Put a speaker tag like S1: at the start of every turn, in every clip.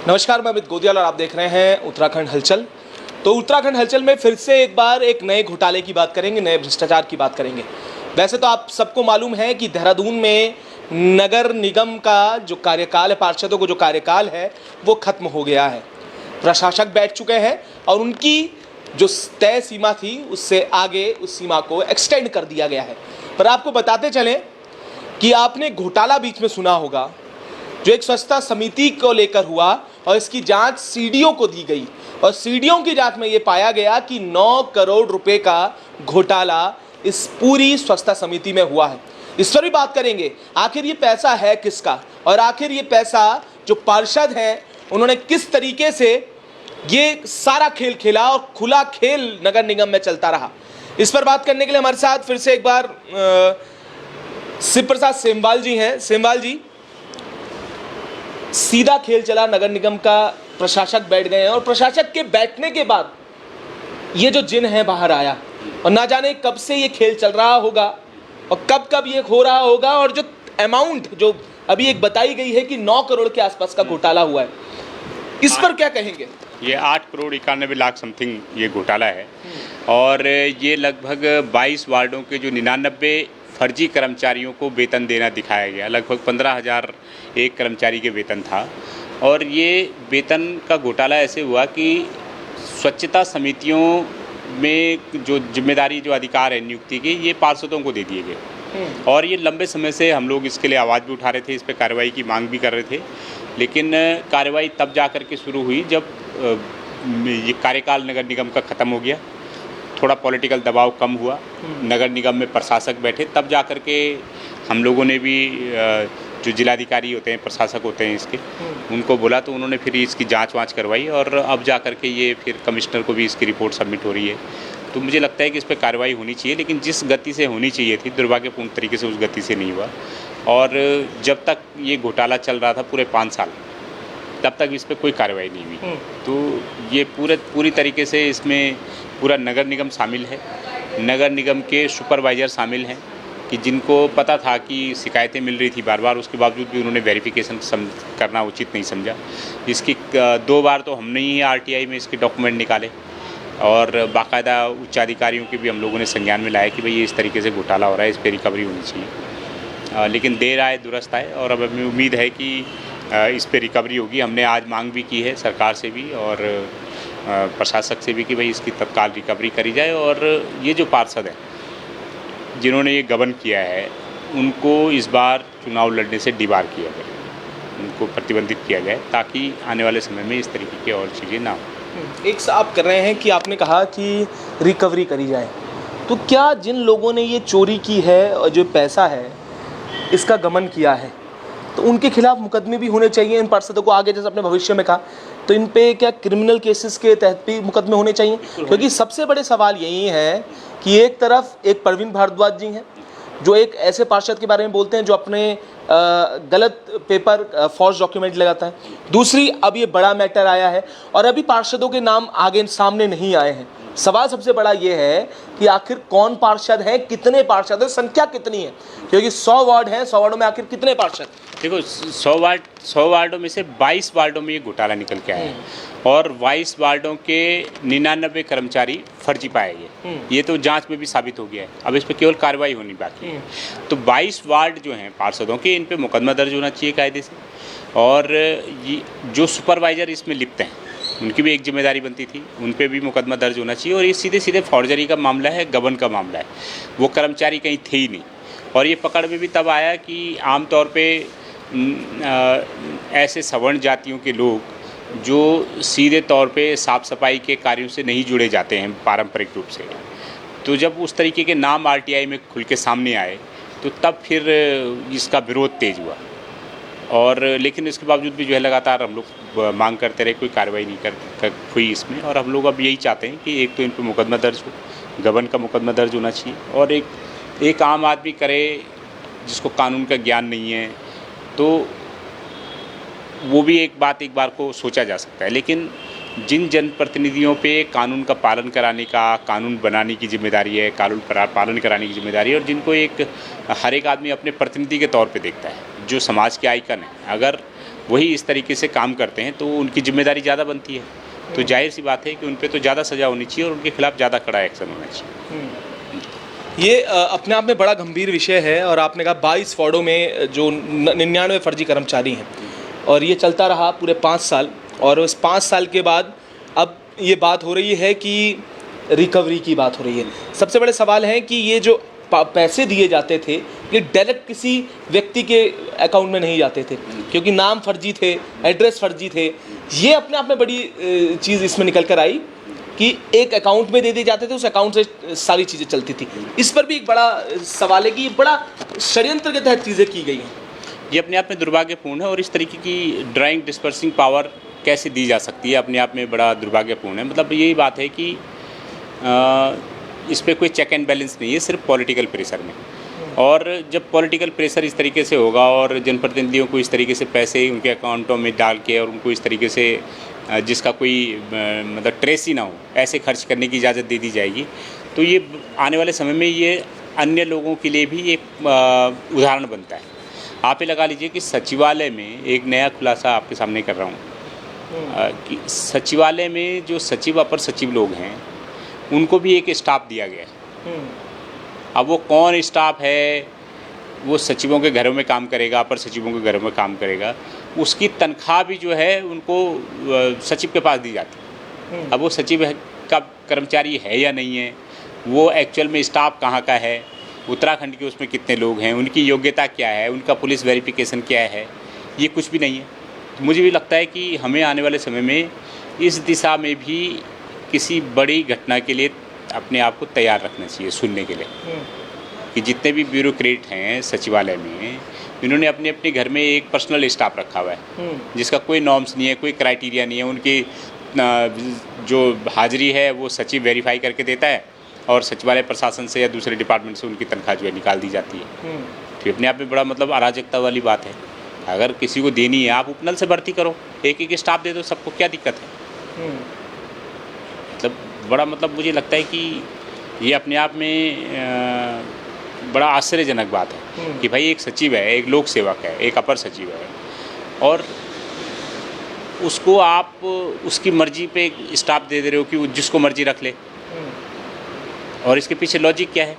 S1: नमस्कार, मैं अमित गोदियाल और आप देख रहे हैं उत्तराखंड हलचल। तो उत्तराखंड हलचल में फिर से एक बार एक नए घोटाले की बात करेंगे, नए भ्रष्टाचार की बात करेंगे। वैसे तो आप सबको मालूम है कि देहरादून में नगर निगम का जो कार्यकाल है, पार्षदों को जो कार्यकाल है वो खत्म हो गया है। प्रशासक बैठ चुके हैं और उनकी जो तय सीमा थी उससे आगे उस सीमा को एक्सटेंड कर दिया गया है। पर आपको बताते चलें कि आपने घोटाला बीच में सुना होगा जो एक स्वच्छता समिति को लेकर हुआ और इसकी जांच सीडीओ को दी गई और सीडीओ की जांच में यह पाया गया कि 9 करोड़ रुपए का घोटाला इस पूरी स्वच्छता समिति में हुआ है। इस पर भी बात करेंगे, आखिर ये पैसा है किसका और आखिर ये पैसा जो पार्षद हैं उन्होंने किस तरीके से ये सारा खेल खेला और खुला खेल नगर निगम में चलता रहा। इस पर बात करने के लिए हमारे साथ फिर से एक बार शिव प्रसाद सेमवाल जी हैं। सेमवाल जी, सीधा खेल चला नगर निगम का, प्रशासक बैठ गए हैं और प्रशासक के बैठने के बाद ये जो जिन है बाहर आया और ना जाने कब से ये खेल चल रहा होगा और कब कब ये हो रहा होगा और जो अमाउंट जो अभी एक बताई गई है कि 9 करोड़ के आसपास का घोटाला हुआ है, इस पर क्या कहेंगे?
S2: ये 8 करोड़ 91 लाख समथिंग ये घोटाला है और ये लगभग 22 वार्डों के जो 99 फर्जी कर्मचारियों को वेतन देना दिखाया गया। लगभग 15,000 एक कर्मचारी के वेतन था और ये वेतन का घोटाला ऐसे हुआ कि स्वच्छता समितियों में जो जिम्मेदारी, जो अधिकार है नियुक्ति के, ये पार्षदों को दे दिए गए और ये लंबे समय से हम लोग इसके लिए आवाज़ भी उठा रहे थे, इस पर कार्रवाई की मांग भी कर रहे थे। लेकिन कार्रवाई तब जा कर के शुरू हुई जब ये कार्यकाल नगर निगम का ख़त्म हो गया, थोड़ा पॉलिटिकल दबाव कम हुआ, नगर निगम में प्रशासक बैठे, तब जा कर के हम लोगों ने भी जो जिलाधिकारी होते हैं, प्रशासक होते हैं इसके, उनको बोला तो उन्होंने फिर इसकी जांच वाँच करवाई और अब जा कर के ये फिर कमिश्नर को भी इसकी रिपोर्ट सबमिट हो रही है। तो मुझे लगता है कि इस पर कार्रवाई होनी चाहिए, लेकिन जिस गति से होनी चाहिए थी दुर्भाग्यपूर्ण तरीके से उस गति से नहीं हुआ। और जब तक ये घोटाला चल रहा था पूरे 5 साल, तब तक इस पर कोई कार्रवाई नहीं हुई। तो ये पूरी तरीके से इसमें पूरा नगर निगम शामिल है, नगर निगम के सुपरवाइज़र शामिल हैं कि जिनको पता था कि शिकायतें मिल रही थी बार बार, उसके बावजूद भी उन्होंने वेरिफिकेशन करना उचित नहीं समझा। इसकी 2 बार तो हमने ही आरटीआई में इसके डॉक्यूमेंट निकाले और बाकायदा उच्चाधिकारियों के भी हम लोगों ने संज्ञान में लाया कि भाई ये इस तरीके से घोटाला हो रहा है, इस पर रिकवरी होनी चाहिए। लेकिन देर आए दुरुस्त आए और अब हमें उम्मीद है कि इस पर रिकवरी होगी। हमने आज मांग भी की है सरकार से भी और प्रशासक से भी कि भाई इसकी तत्काल रिकवरी करी जाए और ये जो पार्षद हैं जिन्होंने ये गबन किया है उनको इस बार चुनाव लड़ने से डिबार किया जाए, उनको प्रतिबंधित किया जाए ताकि आने वाले समय में इस तरीके की और चीज़ें ना हो।
S1: एक आप कर रहे हैं कि आपने कहा कि रिकवरी करी जाए, तो क्या जिन लोगों ने ये चोरी की है और जो पैसा है इसका गमन किया है तो उनके खिलाफ मुकदमे भी होने चाहिए? इन पार्षदों को आगे जैसे अपने भविष्य में कहा, तो इन पे क्या क्रिमिनल केसेस के तहत भी मुकदमे होने चाहिए? क्योंकि सबसे बड़े सवाल यही है कि एक तरफ एक प्रवीण भारद्वाज जी हैं जो एक ऐसे पार्षद के बारे में बोलते हैं जो अपने गलत पेपर फॉर्ज डॉक्यूमेंट लगाता है। दूसरी, अब ये बड़ा मैटर आया है और अभी पार्षदों के नाम आगे सामने नहीं आए हैं। सवाल सबसे बड़ा ये है कि आखिर कौन पार्षद है, कितने पार्षद है, संख्या कितनी है, क्योंकि 100 वार्ड हैं, 100 वार्डों में आखिर कितने पार्षद?
S2: देखो 100 वार्डों में से 22 वार्डों में ये घोटाला निकल के आया है और 22 वार्डों के 99 कर्मचारी फर्जी पाए गए। ये तो जांच में भी साबित हो गया है, अब इस पर केवल कार्रवाई होनी बाकी है। तो 22 वार्ड जो हैं पार्षदों के, इन पे मुकदमा दर्ज होना चाहिए कायदे से और ये जो सुपरवाइज़र इसमें लिप्त हैं उनकी भी एक जिम्मेदारी बनती थी, उन पे भी मुकदमा दर्ज होना चाहिए। और ये सीधे सीधे फॉर्जरी का मामला है, गबन का मामला है, वो कर्मचारी कहीं थे ही नहीं। और ये पकड़ में भी तब आया कि आमतौर पे ऐसे सवर्ण जातियों के लोग जो सीधे तौर पे साफ़ सफाई के कार्यों से नहीं जुड़े जाते हैं पारंपरिक रूप से, तो जब उस तरीके के नाम आरटीआई में खुल के सामने आए तो तब फिर इसका विरोध तेज हुआ। और लेकिन इसके बावजूद भी जो है लगातार हम लोग मांग करते रहे, कोई कार्रवाई नहीं हुई इसमें। और हम लोग अब यही चाहते हैं कि एक तो इन पर मुकदमा दर्ज हो, गबन का मुकदमा दर्ज होना चाहिए और एक आम आदमी करे जिसको कानून का ज्ञान नहीं है तो वो भी एक बार को सोचा जा सकता है। लेकिन जिन जनप्रतिनिधियों पे कानून का पालन कराने का, कानून बनाने की जिम्मेदारी है, कानून पालन कराने की जिम्मेदारी है और जिनको हर एक आदमी अपने प्रतिनिधि के तौर पे देखता है, जो समाज के आइकन है, अगर वही इस तरीके से काम करते हैं तो उनकी जिम्मेदारी ज़्यादा बनती है। तो जाहिर सी बात है कि उन पे तो ज़्यादा सज़ा होनी चाहिए और उनके खिलाफ ज़्यादा कड़ा एक्शन होना चाहिए।
S1: ये अपने आप में बड़ा गंभीर विषय है और आपने कहा 22 वार्डों में जो 99 फर्जी कर्मचारी हैं और ये चलता रहा पूरे 5 साल और उस 5 साल के बाद अब ये बात हो रही है कि रिकवरी की बात हो रही है। सबसे बड़े सवाल है कि ये जो पैसे दिए जाते थे ये डायरेक्ट किसी व्यक्ति के अकाउंट में नहीं जाते थे क्योंकि नाम फर्जी थे, एड्रेस फर्जी थे। ये अपने आप में बड़ी चीज़ इसमें निकल कर आई कि एक अकाउंट में दे दिए जाते थे, उस अकाउंट से सारी चीज़ें चलती थी। इस पर भी एक बड़ा सवाल है कि ये बड़ा षड्यंत्र के तहत चीज़ें की गई हैं।
S2: ये अपने आप में दुर्भाग्यपूर्ण है और इस तरीके की ड्राइंग डिस्पर्सिंग पावर कैसे दी जा सकती है अपने आप में बड़ा दुर्भाग्यपूर्ण है। मतलब यही बात है कि इस पर कोई चेक एंड बैलेंस नहीं है, सिर्फ पॉलिटिकल प्रेशर में। और जब पॉलिटिकल प्रेशर इस तरीके से होगा और जनप्रतिनिधियों को इस तरीके से पैसे उनके अकाउंटों में डाल के और उनको इस तरीके से जिसका कोई मतलब ट्रेस ही ना हो ऐसे खर्च करने की इजाज़त दे दी जाएगी तो ये आने वाले समय में ये अन्य लोगों के लिए भी एक उदाहरण बनता है। आप ये लगा लीजिए कि सचिवालय में एक नया खुलासा आपके सामने कर रहा हूँ कि सचिवालय में जो सचिव अपर सचिव लोग हैं उनको भी एक स्टाफ दिया गया है। अब वो कौन स्टाफ है, वो सचिवों के घरों में काम करेगा, अपर सचिवों के घरों में काम करेगा, उसकी तनख्वाह भी जो है उनको सचिव के पास दी जाती है। अब वो सचिव का कर्मचारी है या नहीं है, वो एक्चुअल में स्टाफ कहाँ का है, उत्तराखंड के उसमें कितने लोग हैं, उनकी योग्यता क्या है, उनका पुलिस वेरिफिकेशन क्या है, ये कुछ भी नहीं है। तो मुझे भी लगता है कि हमें आने वाले समय में इस दिशा में भी किसी बड़ी घटना के लिए अपने आप को तैयार रखना चाहिए सुनने के लिए कि जितने भी ब्यूरोक्रेट हैं सचिवालय में इन्होंने अपने अपने घर में एक पर्सनल स्टाफ रखा हुआ है जिसका कोई नॉर्म्स नहीं है, कोई क्राइटेरिया नहीं है। उनकी जो हाजिरी है वो सचिव वेरीफाई करके देता है और सचिवालय प्रशासन से या दूसरे डिपार्टमेंट से उनकी तनख्वाह जो है निकाल दी जाती है। तो अपने आप में बड़ा मतलब अराजकता वाली बात है। अगर किसी को देनी है आप उपनल से भर्ती करो, एक एक स्टाफ दे दो, सबको क्या दिक्कत है। मतलब बड़ा मतलब मुझे लगता है कि ये अपने आप में बड़ा आश्चर्यजनक बात है कि भाई एक सचिव है, एक लोक सेवक है, एक अपर सचिव है और उसको आप उसकी मर्जी पे स्टाफ दे रहे हो कि वो जिसको मर्जी रख ले। और इसके पीछे लॉजिक क्या है,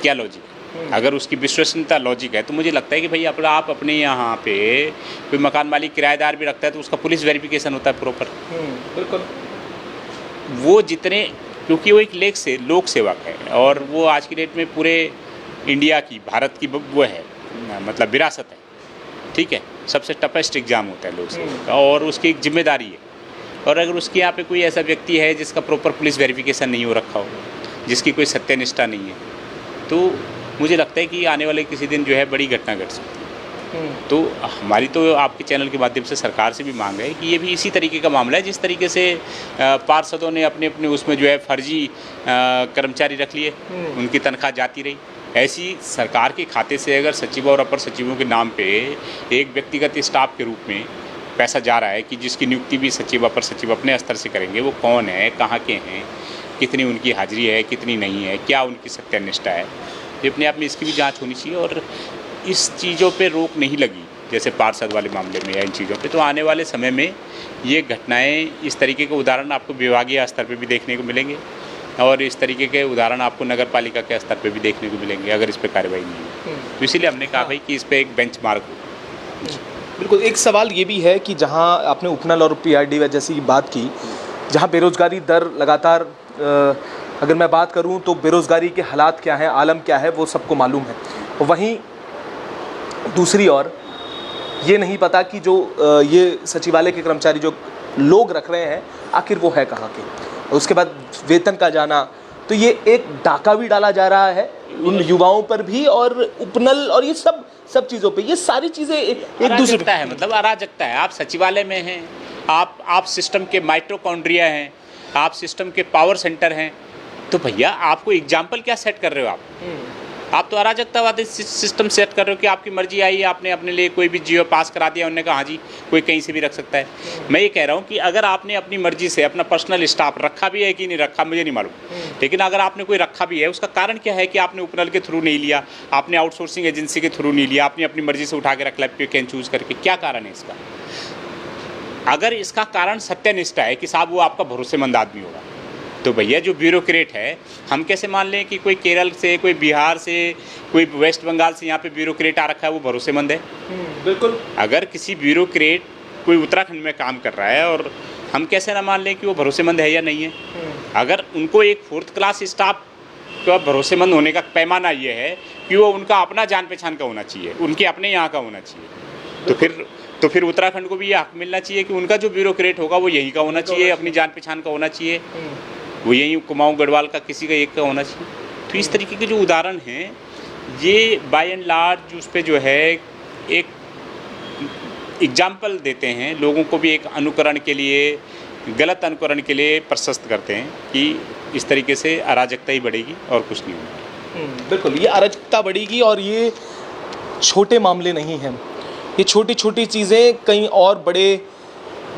S2: क्या लॉजिक? अगर उसकी विश्वसनीयता लॉजिक है तो मुझे लगता है कि भाई अपना आप अपने यहाँ पे कोई मकान मालिक किराएदार भी रखता है तो उसका पुलिस वेरिफिकेशन होता है प्रॉपर।
S1: बिल्कुल।
S2: वो जितने, क्योंकि वो एक लोक सेवक है और वो आज की डेट में पूरे इंडिया की, भारत की वो है मतलब विरासत है, ठीक है। सबसे टफेस्ट एग्ज़ाम होता है लोक सेवक का और उसकी एक जिम्मेदारी है। और अगर उसके यहाँ पे कोई ऐसा व्यक्ति है जिसका प्रॉपर पुलिस वेरिफिकेशन नहीं हो रखा हो, जिसकी कोई सत्यनिष्ठा नहीं है, तो मुझे लगता है कि आने वाले किसी दिन जो है बड़ी घटना घट सकती है। तो हमारी तो आपके चैनल के माध्यम से सरकार से भी मांग है कि ये भी इसी तरीके का मामला है जिस तरीके से पार्षदों ने अपने अपने उसमें जो है फर्जी कर्मचारी रख लिए, उनकी तनख्वाह जाती रही। ऐसी सरकार के खाते से अगर सचिव और अपर सचिवों के नाम पे एक व्यक्तिगत स्टाफ के रूप में पैसा जा रहा है कि जिसकी नियुक्ति भी सचिव अपर सचिव अपने स्तर से करेंगे, वो कौन है, कहाँ के हैं, कितनी उनकी हाजिरी है, कितनी नहीं है, क्या उनकी सत्यनिष्ठा है, तो अपने आप में इसकी भी जांच होनी चाहिए। और इस चीज़ों पे रोक नहीं लगी जैसे पार्षद वाले मामले में या इन चीज़ों पे, तो आने वाले समय में ये घटनाएं, इस तरीके के उदाहरण आपको विभागीय स्तर पे भी देखने को मिलेंगे और इस तरीके के उदाहरण आपको नगर पालिका के स्तर पे भी देखने को मिलेंगे अगर इस पर कार्रवाई नहीं है। तो इसीलिए हमने कहा भाई कि इस पर एक बेंचमार्क हो।
S1: बिल्कुल। एक सवाल ये भी है कि जहाँ आपने उपनल और PRD जैसी बात की, जहाँ बेरोज़गारी दर लगातार, अगर मैं बात करूँ तो बेरोज़गारी के हालात क्या हैं, आलम क्या है, वो सबको मालूम है। वहीं दूसरी ओर ये नहीं पता कि जो ये सचिवालय के कर्मचारी जो लोग रख रहे हैं आखिर वो है कहाँ के, उसके बाद वेतन का जाना, तो ये एक डाका भी डाला जा रहा है उन युवाओं पर भी और उपनल और ये सब चीज़ों पे। ये सारी चीज़ें एक दूसरे
S2: है, मतलब अराजकता है। आप सचिवालय में हैं, आप सिस्टम के माइटोकॉन्ड्रिया हैं, आप सिस्टम के पावर सेंटर हैं, तो भैया आपको एग्जाम्पल क्या सेट कर रहे हो? आप तो अराजकतावादी सिस्टम सेट कर रहे हो कि आपकी मर्जी आई, आपने अपने लिए कोई भी जियो पास करा दिया, उन्होंने कहा हाँ जी कोई कहीं से भी रख सकता है। मैं ये कह रहा हूँ कि अगर आपने अपनी मर्जी से अपना पर्सनल स्टाफ रखा भी है कि नहीं रखा मुझे नहीं मालूम, लेकिन अगर आपने कोई रखा भी है उसका कारण क्या है कि आपने उपनल के थ्रू नहीं लिया, आपने आउटसोर्सिंग एजेंसी के थ्रू नहीं लिया, आपने अपनी मर्जी से उठा के रख लिया, पिक एंड चूज करके, क्या कारण है इसका? अगर इसका कारण सत्यनिष्ठा है कि साहब वो आपका भरोसेमंद आदमी होगा, तो भैया जो ब्यूरोक्रेट है, हम कैसे मान लें कि कोई केरल से, कोई बिहार से, कोई वेस्ट बंगाल से यहाँ पे ब्यूरोक्रेट आ रखा है वो भरोसेमंद है?
S1: बिल्कुल।
S2: अगर किसी ब्यूरोक्रेट कोई उत्तराखंड में काम कर रहा है और हम कैसे ना मान लें कि वो भरोसेमंद है या नहीं है? अगर उनको एक 4th क्लास स्टाफ का भरोसेमंद होने का पैमाना ये है कि वो उनका अपना जान पहचान का होना चाहिए, उनके अपने यहाँ का होना चाहिए, तो फिर उत्तराखंड को भी ये हक मिलना चाहिए कि उनका जो ब्यूरोक्रेट होगा वो यहीं का होना चाहिए, अपनी जान पहचान का होना चाहिए, वो यहीं कुमाऊं गढ़वाल का किसी का एक का होना चाहिए। तो इस तरीके के जो उदाहरण हैं ये बाय एंड लार्ज उस पर जो है एक एग्जाम्पल देते हैं, लोगों को भी एक अनुकरण के लिए, गलत अनुकरण के लिए प्रशस्त करते हैं कि इस तरीके से अराजकता ही बढ़ेगी और कुछ नहीं होगा।
S1: बिल्कुल, ये अराजकता बढ़ेगी और ये छोटे मामले नहीं हैं, ये छोटी छोटी चीज़ें कहीं और बड़े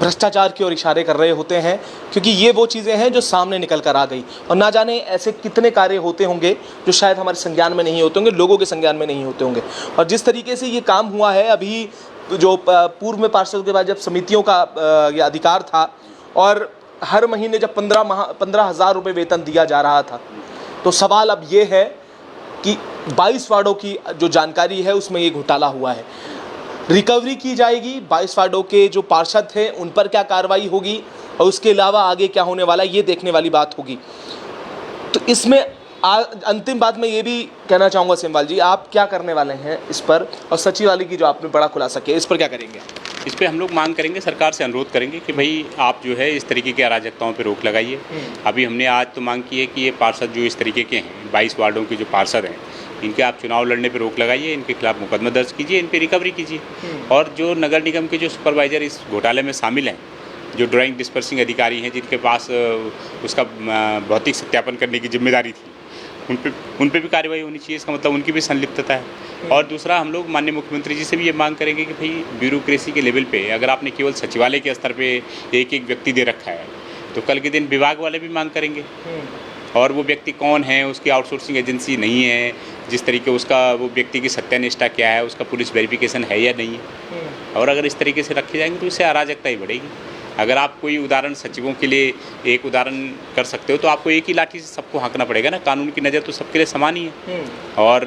S1: भ्रष्टाचार की ओर इशारे कर रहे होते हैं, क्योंकि ये वो चीज़ें हैं जो सामने निकल कर आ गई और ना जाने ऐसे कितने कार्य होते होंगे जो शायद हमारे संज्ञान में नहीं होते होंगे, लोगों के संज्ञान में नहीं होते होंगे। और जिस तरीके से ये काम हुआ है अभी, जो पूर्व में पार्षद के बाद जब समितियों का ये अधिकार था और हर महीने जब 15,000 रुपये वेतन दिया जा रहा था, तो सवाल अब ये है कि 22 वार्डों की जो जानकारी है उसमें ये घोटाला हुआ है। रिकवरी की जाएगी, 22 वार्डों के जो पार्षद थे उन पर क्या कार्रवाई होगी और उसके अलावा आगे क्या होने वाला है ये देखने वाली बात होगी। तो इसमें अंतिम बात मैं ये भी कहना चाहूँगा सेमवाल जी, आप क्या करने वाले हैं इस पर, और सचिवालय की जो आपने बड़ा खुलासा किया इस पर क्या करेंगे?
S2: इस पर हम लोग मांग करेंगे, सरकार से अनुरोध करेंगे कि भाई आप जो है इस तरीके की अराजकताओं पर रोक लगाइए। अभी हमने आज तो मांग की है कि ये पार्षद जो इस तरीके के हैं, 22 वार्डों के जो पार्षद हैं, इनके आप चुनाव लड़ने पर रोक लगाइए, इनके खिलाफ मुकदमा दर्ज कीजिए, इन पर रिकवरी कीजिए। और जो नगर निगम के जो सुपरवाइजर इस घोटाले में शामिल हैं, जो ड्राइंग डिस्पर्सिंग अधिकारी हैं, जिनके पास उसका भौतिक सत्यापन करने की जिम्मेदारी थी, उन पे भी कार्रवाई होनी चाहिए। इसका मतलब उनकी भी संलिप्तता है। और दूसरा, हम लोग माननीय मुख्यमंत्री जी से भी ये मांग करेंगे कि भाई ब्यूरोक्रेसी के लेवल पे अगर आपने केवल सचिवालय के स्तर पे एक एक व्यक्ति दे रखा है, तो कल के दिन विभाग वाले भी मांग करेंगे। और वो व्यक्ति कौन है, उसकी आउटसोर्सिंग एजेंसी नहीं है, जिस तरीके उसका वो व्यक्ति की सत्यानिष्ठा क्या है, उसका पुलिस वेरिफिकेशन है या नहीं है। और अगर इस तरीके से रखे जाएंगे तो इससे अराजकता ही बढ़ेगी। अगर आप कोई उदाहरण सचिवों के लिए एक उदाहरण कर सकते हो तो आपको एक ही लाठी से सबको हाँकना पड़ेगा ना। कानून की नज़र तो सबके लिए समान ही है और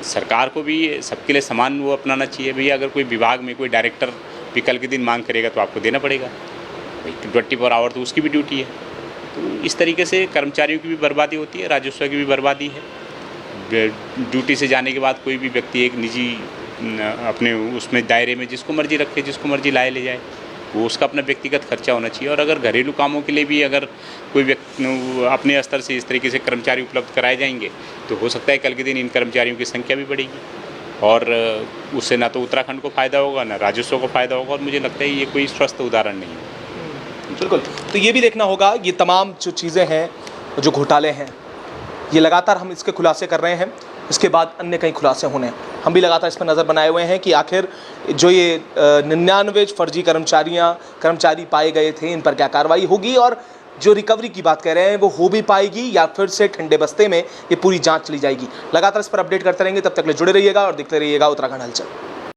S2: सरकार को भी सबके लिए समान वो अपनाना चाहिए। भैया अगर कोई विभाग में कोई डायरेक्टर भी कल के दिन मांग करेगा तो आपको देना पड़ेगा। 24 आवर तो उसकी भी ड्यूटी है। तो इस तरीके से कर्मचारियों की भी बर्बादी होती है, राजस्व की भी बर्बादी है। ड्यूटी से जाने के बाद कोई भी व्यक्ति एक निजी अपने उसमें दायरे में जिसको मर्जी रखे, जिसको मर्जी लाए ले जाए, वो उसका अपना व्यक्तिगत खर्चा होना चाहिए। और अगर घरेलू कामों के लिए भी अगर कोई व्यक्ति अपने स्तर से इस तरीके से कर्मचारी उपलब्ध कराए जाएंगे तो हो सकता है कल के दिन इन कर्मचारियों की संख्या भी बढ़ेगी और उससे ना तो उत्तराखंड को फ़ायदा होगा ना राजस्व को फ़ायदा होगा। और मुझे लगता है ये कोई स्वस्थ उदाहरण नहीं है।
S1: बिल्कुल, तो ये भी देखना होगा, ये तमाम जो चीज़ें हैं, जो घोटाले हैं, ये लगातार हम इसके खुलासे कर रहे हैं। इसके बाद अन्य कई खुलासे होने हैं। हम भी लगातार इस पर नज़र बनाए हुए हैं कि आखिर जो ये 99 फर्जी कर्मचारी पाए गए थे, इन पर क्या कार्रवाई होगी और जो रिकवरी की बात कर रहे हैं वो हो भी पाएगी या फिर से ठंडे बस्ते में ये पूरी जांच चली जाएगी। लगातार इस पर अपडेट करते रहेंगे। तब तक ले जुड़े रहिएगा और देखते रहिएगा उत्तराखंड हलचल।